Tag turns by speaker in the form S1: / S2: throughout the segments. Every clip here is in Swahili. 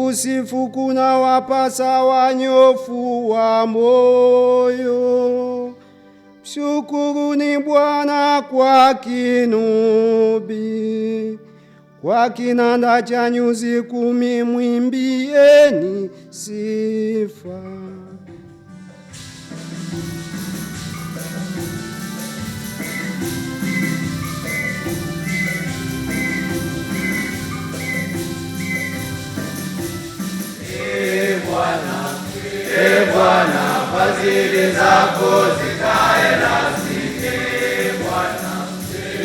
S1: kusifu kuna wapasa wanyofu wa moyo. Mshukuruni Bwana kwa kinubi, kwa kinanda cha nyuzi 10 mwimbieni sifa.
S2: Ee Bwana, fadhili zako zikae nasi.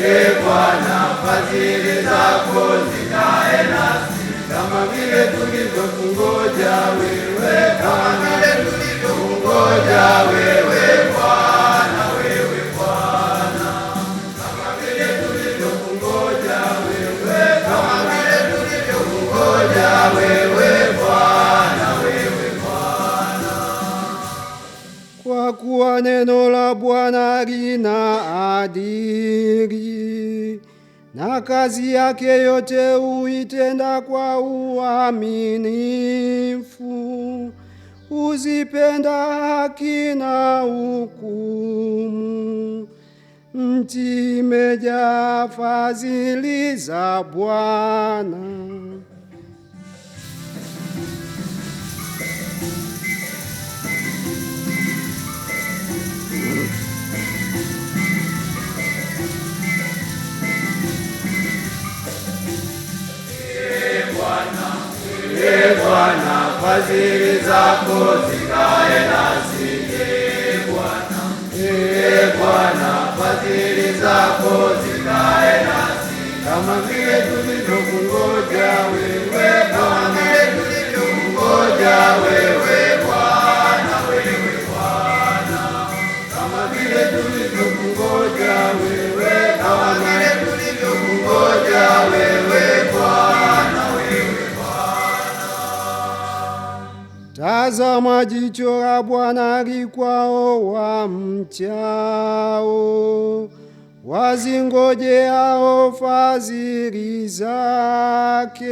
S2: Ee Bwana, fadhili zako zikae nasi, kama vile tulivyokungoja wewe, kama vile tulivyokungoja wewe Bwana, wewe Bwana, kama vile tulivyokungoja wewe, kama vile tulivyokungoja wewe Bwana, wewe Bwana.
S1: Kwa kuwa neno la Bwana lina adili, na kazi yake yote huitenda kwa uaminifu. Huzipenda haki na hukumu. Nchi imejaa fadhili za Bwana.
S2: Ee Bwana, fadhili zako zikae nasi. Ee Bwana, fadhili zako zikae nasi, kama vile tulivyokungoja wewe, kama vile tulivyokungoja wewe Bwana, wewe Bwana, kama vile tulivyokungoja wewe, kama vile tulivyokungoja wewe Bwana, wewe.
S1: Tazama, jicho la Bwana li kwao wamchao, wazingojeao fadhili zake.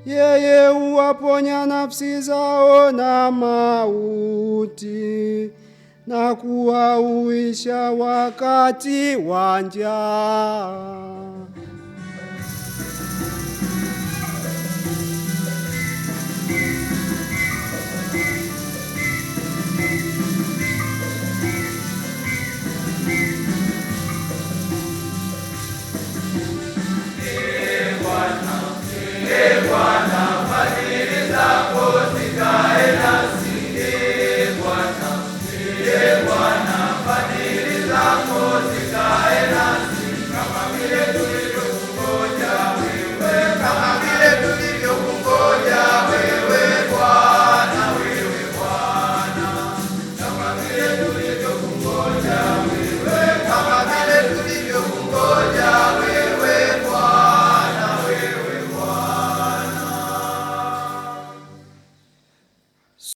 S1: Yeye huwaponya nafsi zao na mauti, na kuwahuisha wakati wa njaa.